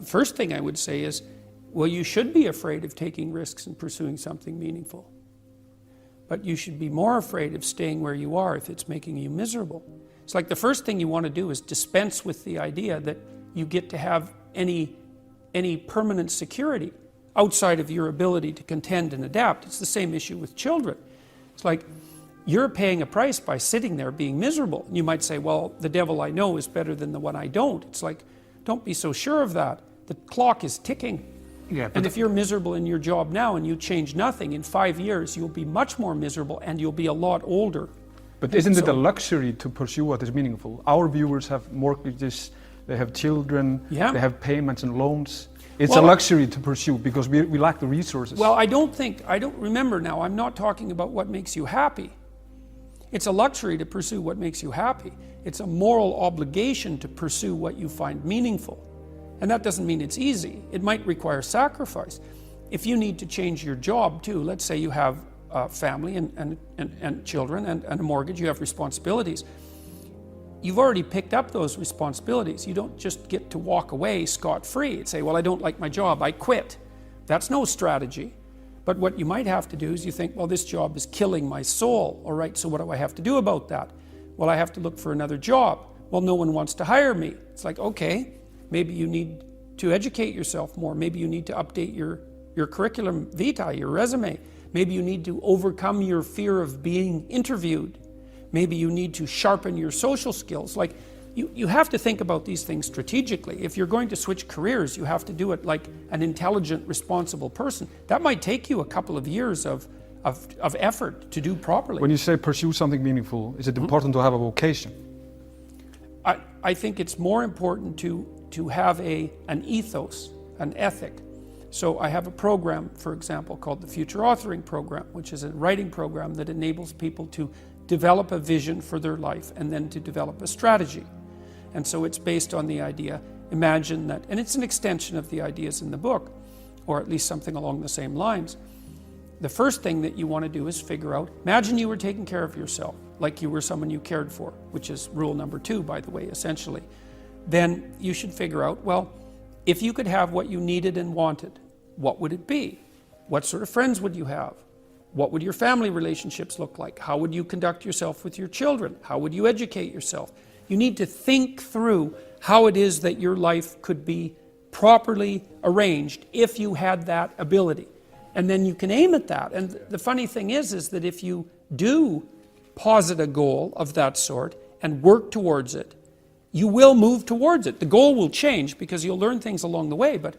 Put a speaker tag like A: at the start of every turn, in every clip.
A: the first thing I would say is, well, you should be afraid of taking risks and pursuing something meaningful. But you should be more afraid of staying where you are if it's making you miserable. It's like the first thing you want to do is dispense with the idea that you get to have any permanent security outside of your ability to contend and adapt. It's the same issue with children. It's like you're paying a price by sitting there being miserable. You might say, well, the devil I know is better than the one I don't. It's like, don't be so sure of that. The clock is ticking.
B: Yeah,
A: and if you're miserable in your job now and you change nothing, in 5 years you'll be much more miserable and you'll be a lot older.
B: But isn't it a luxury to pursue what is meaningful? Our viewers have mortgages, they have children, they have payments and loans. It's a luxury to pursue because we lack the resources.
A: Well, I don't remember now, I'm not talking about what makes you happy. It's a luxury to pursue what makes you happy. It's a moral obligation to pursue what you find meaningful. And that doesn't mean it's easy. It might require sacrifice. If you need to change your job too, let's say you have a family and children and a mortgage, you have responsibilities. You've already picked up those responsibilities. You don't just get to walk away scot-free and say, well, I don't like my job, I quit. That's no strategy. But what you might have to do is you think, well, this job is killing my soul. All right, so what do I have to do about that? Well, I have to look for another job. Well, no one wants to hire me. It's like, okay, maybe you need to educate yourself more. Maybe you need to update your curriculum vitae, your resume. Maybe you need to overcome your fear of being interviewed. Maybe you need to sharpen your social skills. Like, you have to think about these things strategically. If you're going to switch careers, you have to do it like an intelligent, responsible person. That might take you a couple of years of effort to do properly.
B: When you say pursue something meaningful, is it important to have a vocation?
A: I think it's more important to have an ethos, an ethic. So I have a program, for example, called the Future Authoring Program, which is a writing program that enables people to develop a vision for their life and then to develop a strategy. And so it's based on the idea, imagine that, and it's an extension of the ideas in the book, or at least something along the same lines. The first thing that you want to do is figure out, imagine you were taking care of yourself, like you were someone you cared for, which is rule number 2, by the way, essentially. Then you should figure out, well, if you could have what you needed and wanted, what would it be? What sort of friends would you have? What would your family relationships look like? How would you conduct yourself with your children? How would you educate yourself? You need to think through how it is that your life could be properly arranged if you had that ability. And then you can aim at that. And the funny thing is that if you do posit a goal of that sort and work towards it, you will move towards it. The goal will change because you'll learn things along the way. But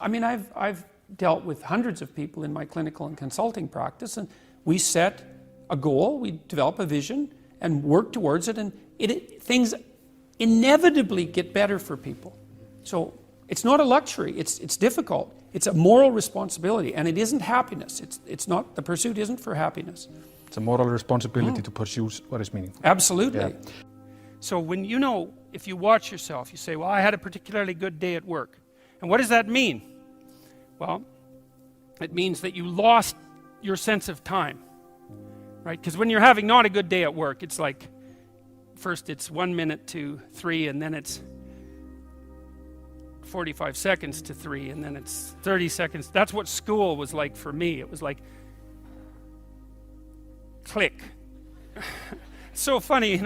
A: I mean, I've dealt with hundreds of people in my clinical and consulting practice, and we set a goal, we develop a vision and work towards it, and things inevitably get better for people. So it's not a luxury, it's difficult. It's a moral responsibility, and it isn't happiness. It's not, the pursuit isn't for happiness.
B: It's a moral responsibility to pursue what is meaningful.
A: Absolutely.
B: Yeah.
A: So when if you watch yourself, you say, well, I had a particularly good day at work. And what does that mean? Well, it means that you lost your sense of time, right? Because when you're having not a good day at work, it's like, first it's 1 minute to 3, and then it's 45 seconds to 3, and then it's 30 seconds. That's what school was like for me. It was like, click. So funny,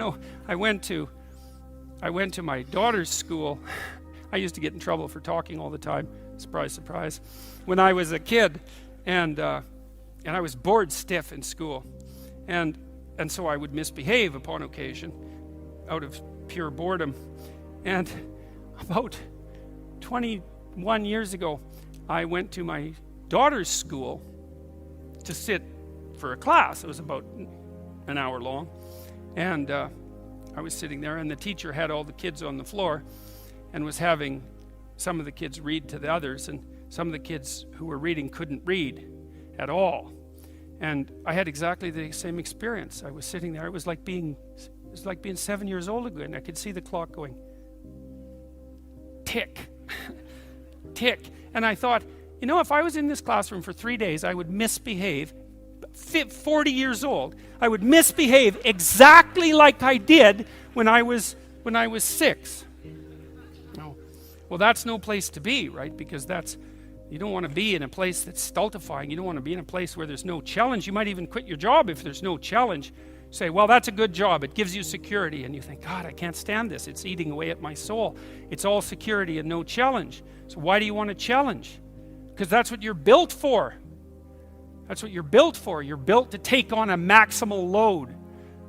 A: I went to my daughter's school. I used to get in trouble for talking all the time. Surprise, surprise. When I was a kid, and I was bored stiff in school, and so I would misbehave upon occasion, out of pure boredom. And about 21 years ago, I went to my daughter's school to sit for a class. It was about an hour long, and I was sitting there, and the teacher had all the kids on the floor and was having some of the kids read to the others, and some of the kids who were reading couldn't read at all. And I had exactly the same experience. I was sitting there, it was like being 7 years old again. I could see the clock going tick, tick. And I thought, if I was in this classroom for 3 days, I would misbehave. 40 years old, I would misbehave exactly like I did when I was 6. Well, that's no place to be, right? Because you don't want to be in a place that's stultifying. You don't want to be in a place where there's no challenge. You might even quit your job if there's no challenge. Say, well, that's a good job. It gives you security. And you think, God, I can't stand this. It's eating away at my soul. It's all security and no challenge. So why do you want to challenge? Because that's what you're built for. That's what you're built for. You're built to take on a maximal load,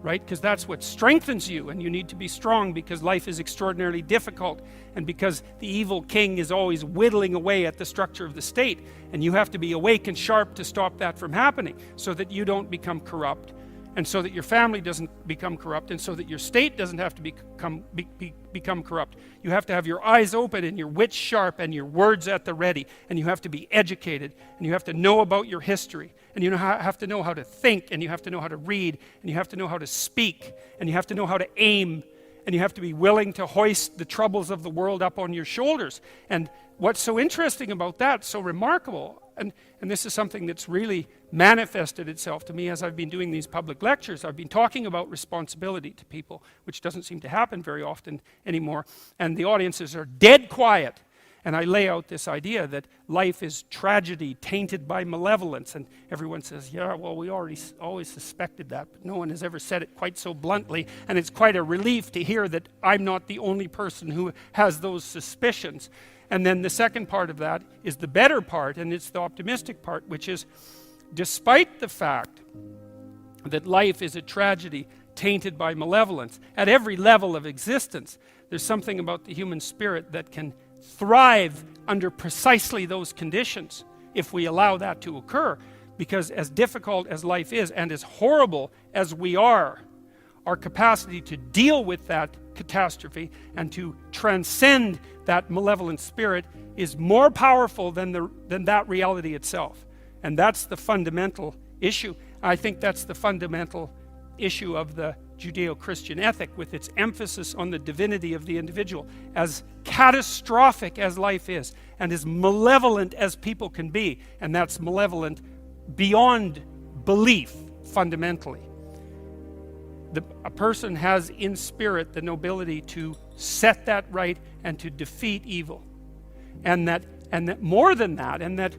A: right? Because that's what strengthens you, and you need to be strong because life is extraordinarily difficult, and because the evil king is always whittling away at the structure of the state, and you have to be awake and sharp to stop that from happening so that you don't become corrupt, and so that your family doesn't become corrupt, and so that your state doesn't have to become corrupt. You have to have your eyes open and your wits sharp and your words at the ready, and you have to be educated, and you have to know about your history, and you have to know how to think, and you have to know how to read, and you have to know how to speak, and you have to know how to aim, and you have to be willing to hoist the troubles of the world up on your shoulders. And what's so interesting about that, so remarkable, and this is something that's really manifested itself to me as I've been doing these public lectures. I've been talking about responsibility to people, which doesn't seem to happen very often anymore, and the audiences are dead quiet. And I lay out this idea that life is tragedy tainted by malevolence, and everyone says, yeah, well, we always suspected that, but no one has ever said it quite so bluntly, and it's quite a relief to hear that I'm not the only person who has those suspicions. And then the second part of that is the better part, and it's the optimistic part, which is, despite the fact that life is a tragedy tainted by malevolence, at every level of existence, there's something about the human spirit that can thrive under precisely those conditions if we allow that to occur. Because as difficult as life is, and as horrible as we are, our capacity to deal with that catastrophe and to transcend that malevolent spirit is more powerful than that reality itself. And that's the fundamental issue. I think that's the fundamental issue of the Judeo-Christian ethic, with its emphasis on the divinity of the individual. As catastrophic as life is, and as malevolent as people can be, and that's malevolent beyond belief, fundamentally. A person has in spirit the nobility to set that right and to defeat evil. And that more than that, and that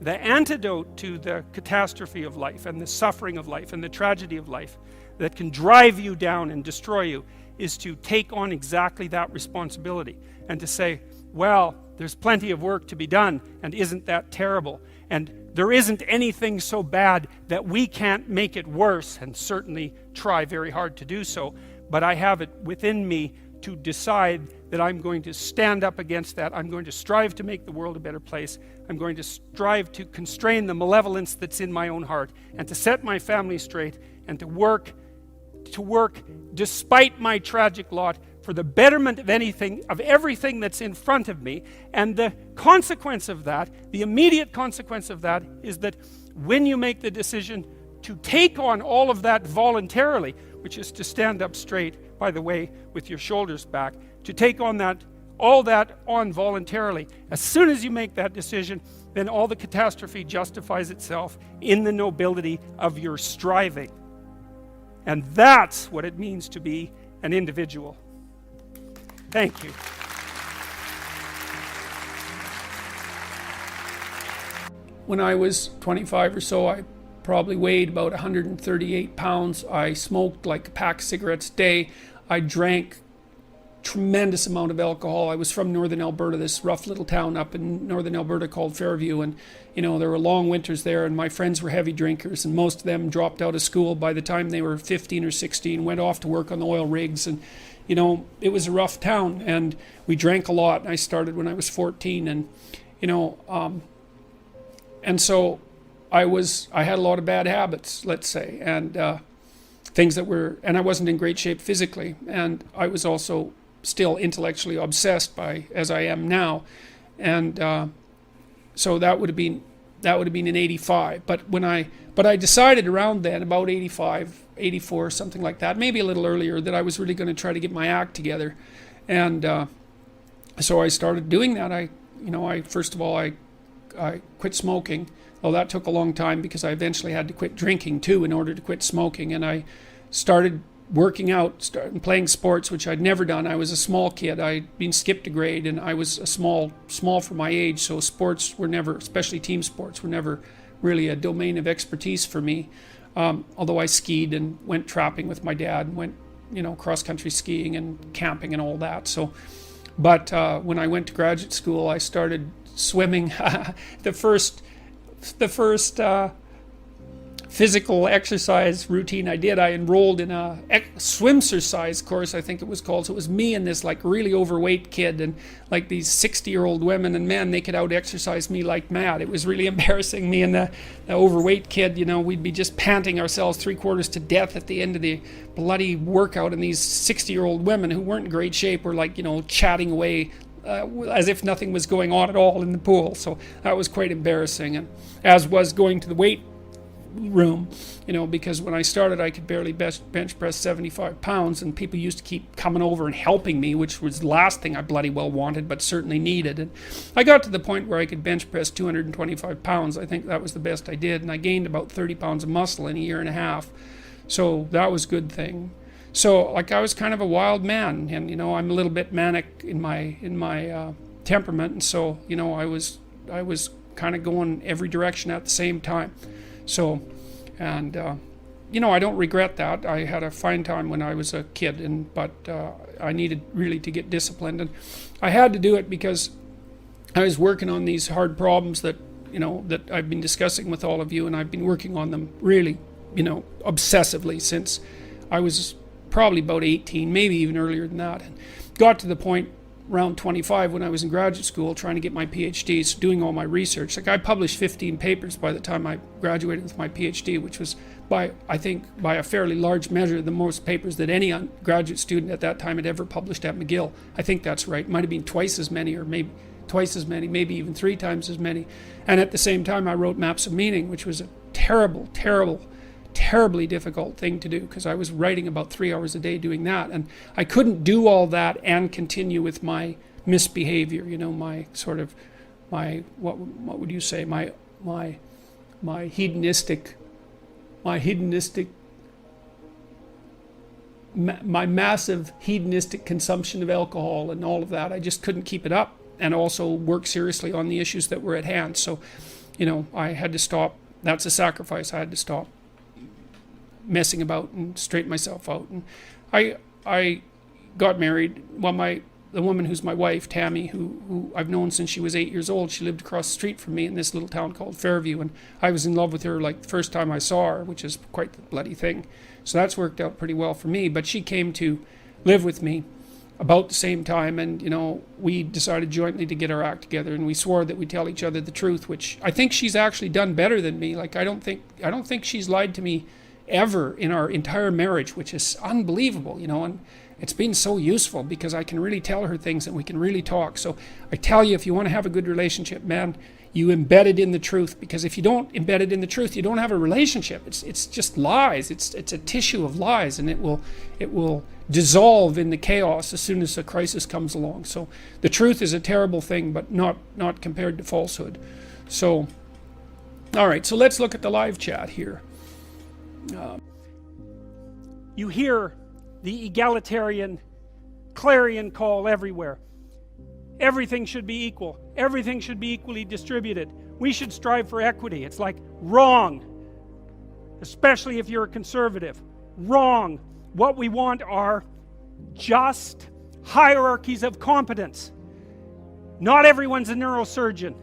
A: the antidote to the catastrophe of life and the suffering of life and the tragedy of life that can drive you down and destroy you is to take on exactly that responsibility and to say, well, there's plenty of work to be done, and isn't that terrible? And there isn't anything so bad that we can't make it worse, and certainly try very hard to do so, but I have it within me to decide that I'm going to stand up against that. I'm going to strive to make the world a better place. I'm going to strive to constrain the malevolence that's in my own heart, and to set my family straight, and to work despite my tragic lot for the betterment of everything that's in front of me. And the consequence of that, the immediate consequence of that, is that when you make the decision to take on all of that voluntarily, which is to stand up straight, by the way, with your shoulders back, to take on all that on voluntarily, as soon as you make that decision, then all the catastrophe justifies itself in the nobility of your striving. And that's what it means to be an individual. Thank you. When I was 25 or so, I probably weighed about 138 pounds. I smoked like a pack of cigarettes a day. I drank tremendous amount of alcohol. I was from northern Alberta, this rough little town up in northern Alberta called Fairview, and there were long winters there, and my friends were heavy drinkers, and most of them dropped out of school by the time they were 15 or 16, went off to work on the oil rigs, and it was a rough town, and we drank a lot. I started when I was 14, and and so I had a lot of bad habits, let's say, and things that were, and I wasn't in great shape physically, and I was also still intellectually obsessed by, as I am now, and so that would have been in 85. But I decided around then, about 85, 84, something like that, maybe a little earlier, that I was really going to try to get my act together, and so I started doing that. First of all, I quit smoking. Well, that took a long time because I eventually had to quit drinking too in order to quit smoking, and I started working out, playing sports, which I'd never done. I was a small kid. I'd been skipped a grade, and I was small for my age. So sports were never, especially team sports, were never really a domain of expertise for me. Although I skied and went trapping with my dad, and went, cross-country skiing and camping and all that. So, but when I went to graduate school, I started swimming. The first physical exercise routine I did, I enrolled in a swimsercise course, I think it was called. So it was me and this like really overweight kid, and like these 60-year-old women and men, they could out exercise me like mad. It was really embarrassing. Me and the overweight kid, we'd be just panting ourselves 3/4 to death at the end of the bloody workout, and these 60-year-old women who weren't in great shape were like, chatting away as if nothing was going on at all in the pool. So that was quite embarrassing, and as was going to the weight room, because when I started I could barely bench press 75 pounds, and people used to keep coming over and helping me, which was the last thing I bloody well wanted, but certainly needed. And I got to the point where I could bench press 225 pounds. I think that was the best I did, and I gained about 30 pounds of muscle in a year and a half. So that was a good thing. So like I was kind of a wild man, and I'm a little bit manic in my temperament, and so I was kind of going every direction at the same time. So, and I don't regret that. I had a fine time when I was a kid, but I needed really to get disciplined, and I had to do it because I was working on these hard problems that that I've been discussing with all of you, and I've been working on them really obsessively since I was probably about 18, maybe even earlier than that, and got to the point around 25 when I was in graduate school trying to get my PhD, so doing all my research. Like I published 15 papers by the time I graduated with my PhD, which was I think by a fairly large measure the most papers that any graduate student at that time had ever published at McGill. I think that's right. It might have been twice as many, or maybe twice as many, maybe even 3 times as many. And at the same time I wrote Maps of Meaning, which was a terribly difficult thing to do, because I was writing about 3 hours a day doing that, and I couldn't do all that and continue with my misbehavior, my sort of what would you say, my hedonistic my massive hedonistic consumption of alcohol and all of that. I just couldn't keep it up, and also work seriously on the issues that were at hand. So I had to stop. That's a sacrifice. I had to stop messing about and straighten myself out. And I got married. Well, the woman who's my wife, Tammy, who I've known since she was 8 years old, she lived across the street from me in this little town called Fairview, and I was in love with her like the first time I saw her, which is quite the bloody thing. So that's worked out pretty well for me. But she came to live with me about the same time, and we decided jointly to get our act together, and we swore that we'd tell each other the truth, which I think she's actually done better than me. Like I don't think she's lied to me ever in our entire marriage, which is unbelievable, and it's been so useful because I can really tell her things and we can really talk. So I tell you, if you want to have a good relationship, man, you embed it in the truth, because if you don't embed it in the truth, you don't have a relationship. It's just lies. It's a tissue of lies, and it will dissolve in the chaos as soon as a crisis comes along. So the truth is a terrible thing, but not compared to falsehood. So all right, so let's look at the live chat here. You hear the egalitarian clarion call everywhere. Everything should be equal. Everything should be equally distributed. We should strive for equity. It's like wrong, especially if you're a conservative. Wrong. What we want are just hierarchies of competence. Not everyone's a neurosurgeon.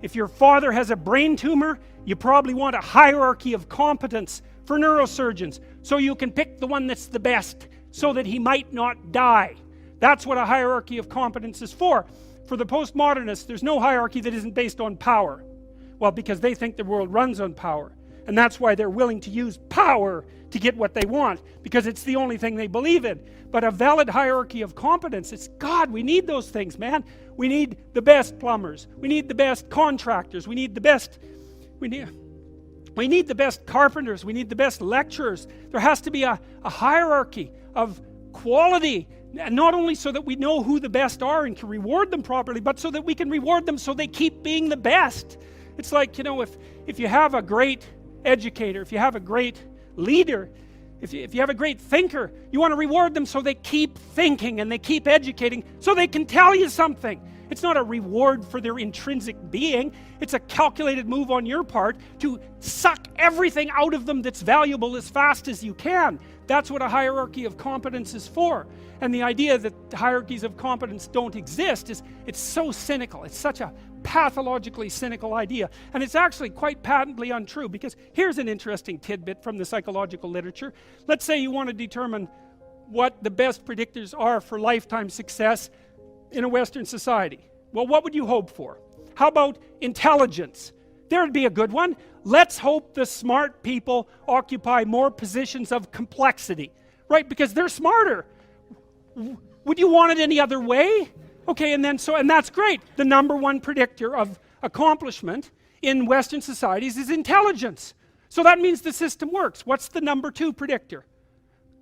A: If your father has a brain tumor, you probably want a hierarchy of competence for neurosurgeons, so you can pick the one that's the best, so that he might not die. That's what a hierarchy of competence is for. For the postmodernists, there's no hierarchy that isn't based on power. Well, because they think the world runs on power. And that's why they're willing to use power to get what they want, because it's the only thing they believe in. But a valid hierarchy of competence, it's God, we need those things, man. We need the best plumbers. We need the best contractors. We need the best carpenters. We need the best lecturers. There has to be a hierarchy of quality, and not only so that we know who the best are and can reward them properly, but so that we can reward them so they keep being the best. It's like, if you have a great educator, if you have a great leader, If you have a great thinker, you want to reward them so they keep thinking and they keep educating so they can tell you something. It's not a reward for their intrinsic being. It's a calculated move on your part to suck everything out of them that's valuable as fast as you can. That's what a hierarchy of competence is for. And the idea that hierarchies of competence don't exist it's so cynical. It's such a pathologically cynical idea. And it's actually quite patently untrue, because here's an interesting tidbit from the psychological literature. Let's say you want to determine what the best predictors are for lifetime success in a Western society. Well, what would you hope for? How about intelligence? There'd be a good one. Let's hope the smart people occupy more positions of complexity, right? Because they're smarter. Would you want it any other way? Okay, and that's great. The number one predictor of accomplishment in Western societies is intelligence. So that means the system works. What's the number two predictor?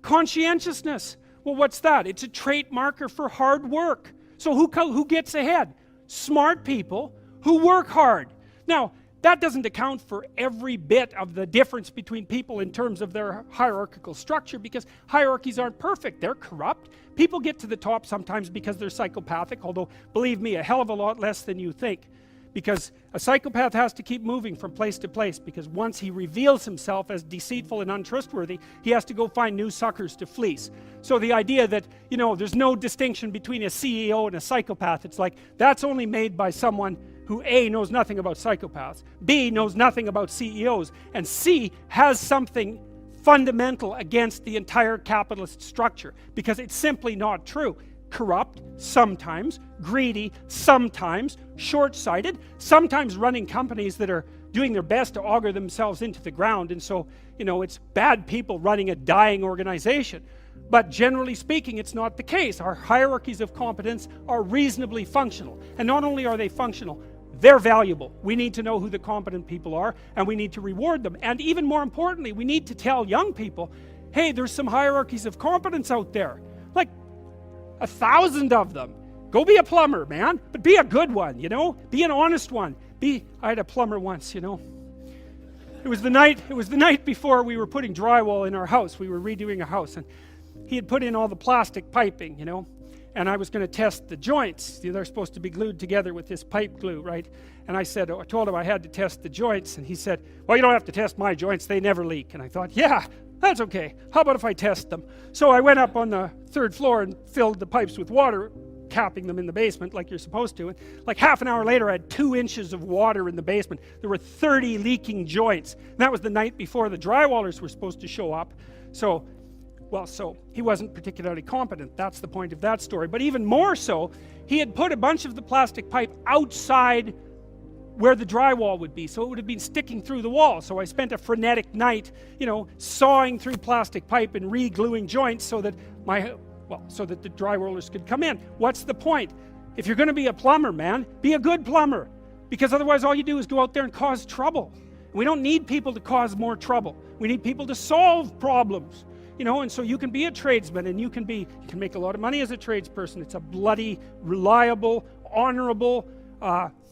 A: Conscientiousness. Well, what's that? It's a trait marker for hard work. So who gets ahead? Smart people who work hard. Now, that doesn't account for every bit of the difference between people in terms of their hierarchical structure, because hierarchies aren't perfect. They're corrupt. People get to the top sometimes because they're psychopathic, although, believe me, a hell of a lot less than you think. Because a psychopath has to keep moving from place to place, because once he reveals himself as deceitful and untrustworthy, he has to go find new suckers to fleece. So the idea that, there's no distinction between a CEO and a psychopath, it's like, that's only made by someone who A, knows nothing about psychopaths, B, knows nothing about CEOs, and C, has something fundamental against the entire capitalist structure, because it's simply not true. Corrupt, sometimes, greedy, sometimes, short-sighted, sometimes running companies that are doing their best to auger themselves into the ground, and so, it's bad people running a dying organization. But generally speaking, it's not the case. Our hierarchies of competence are reasonably functional, and not only are they functional, they're valuable. We need to know who the competent people are, and we need to reward them. And even more importantly, we need to tell young people, hey, there's some hierarchies of competence out there. Like 1,000 of them. Go be a plumber, man, but be a good one, Be an honest one. I had a plumber once, It was the night before we were putting drywall in our house. We were redoing a house, and he had put in all the plastic piping, and I was going to test the joints. They're supposed to be glued together with this pipe glue, right? And I told him I had to test the joints, and he said, well, you don't have to test my joints, they never leak. And I thought, yeah, that's okay. How about if I test them? So I went up on the 3rd floor and filled the pipes with water, capping them in the basement like you're supposed to. And like half an hour later, I had 2 inches of water in the basement. There were 30 leaking joints. And that was the night before the drywallers were supposed to show up. So he wasn't particularly competent. That's the point of that story. But even more so, he had put a bunch of the plastic pipe outside where the drywall would be, so it would have been sticking through the wall. So I spent a frenetic night, sawing through plastic pipe and re-gluing joints so that the drywallers could come in. What's the point? If you're going to be a plumber, man, be a good plumber, because otherwise all you do is go out there and cause trouble. And we don't need people to cause more trouble. We need people to solve problems. And so you can be a tradesman, and you can make a lot of money as a tradesperson. It's a bloody, reliable, honorable,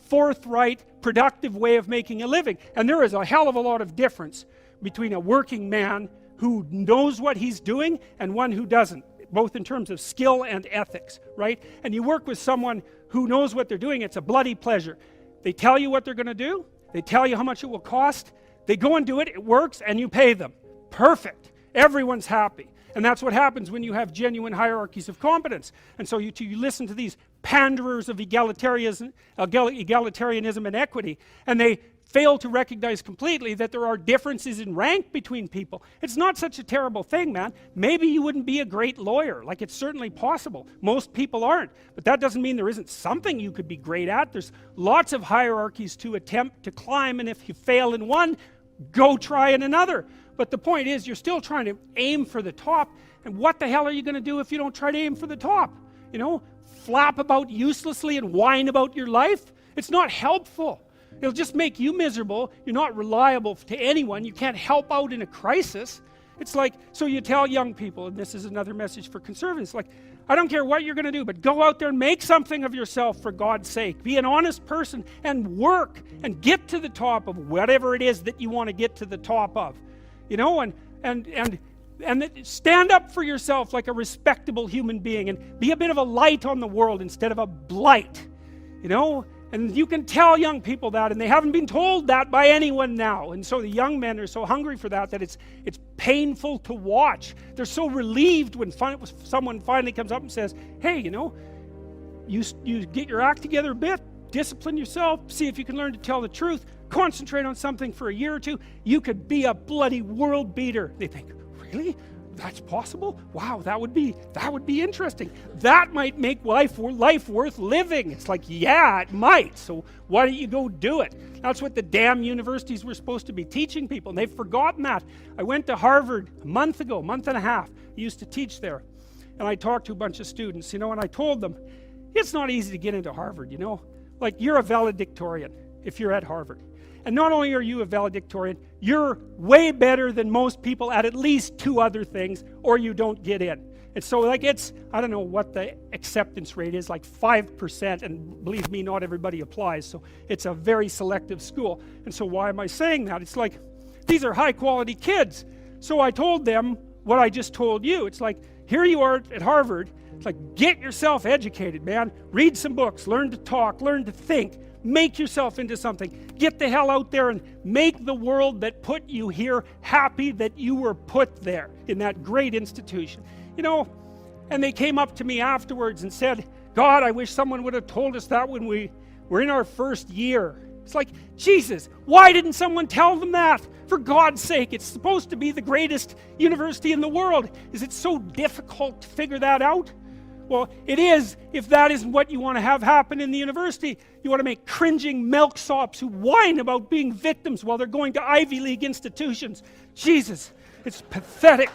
A: forthright, productive way of making a living. And there is a hell of a lot of difference between a working man who knows what he's doing and one who doesn't, both in terms of skill and ethics, right? And you work with someone who knows what they're doing, it's a bloody pleasure. They tell you what they're going to do, they tell you how much it will cost, they go and do it, it works, and you pay them. Perfect. Everyone's happy. And that's what happens when you have genuine hierarchies of competence. And so you listen to these panderers of egalitarianism and equity, and they fail to recognize completely that there are differences in rank between people. It's not such a terrible thing, man. Maybe you wouldn't be a great lawyer. Like, it's certainly possible. Most people aren't. But that doesn't mean there isn't something you could be great at. There's lots of hierarchies to attempt to climb, and if you fail in one, go try in another. But the point is, you're still trying to aim for the top, and what the hell are you going to do if you don't try to aim for the top? Flap about uselessly and whine about your life? It's not helpful. It'll just make you miserable. You're not reliable to anyone. You can't help out in a crisis. It's like, so you tell young people, and this is another message for conservatives, like, I don't care what you're going to do, but go out there and make something of yourself for God's sake. Be an honest person and work and get to the top of whatever it is that you want to get to the top of. And
C: and stand up for yourself like a respectable human being and be a bit of a light on the world instead of a blight, you know. And you can tell young people that, and they haven't been told that by anyone now. And so the young men are so hungry for that it's painful to watch. They're so relieved when someone finally comes up and says, hey, you know, you get your act together a bit, discipline yourself, see if you can learn to tell the truth, concentrate on something for a year or two, you could be a bloody world beater. They think, really? That's possible? Wow, that would be interesting. That might make life worth living. It's like, yeah, it might. So why don't you go do it? That's what the damn universities were supposed to be teaching people, and they've forgotten that. I went to Harvard a month and a half. I used to teach there, and I talked to a bunch of students, you know, and I told them, it's not easy to get into Harvard, you know. Like, you're a valedictorian if you're at Harvard. And not only are you a valedictorian, you're way better than most people at least 2 other things, or you don't get in. And so, like, it's, I don't know what the acceptance rate is, like 5%, and believe me, not everybody applies, so it's a very selective school. And so why am I saying that? It's like, these are high quality kids. So I told them what I just told you. It's like, here you are at Harvard. It's like, get yourself educated, man. Read some books, learn to talk, learn to think. Make yourself into something. Get the hell out there and make the world that put you here happy that you were put there in that great institution. You know, and they came up to me afterwards and said, God, I wish someone would have told us that when we were in our first year. It's like, Jesus, why didn't someone tell them that? For God's sake, it's supposed to be the greatest university in the world. Is it so difficult to figure that out? Well, it is if that isn't what you want to have happen in the university. You want to make cringing milksops who whine about being victims while they're going to Ivy League institutions. Jesus, it's pathetic.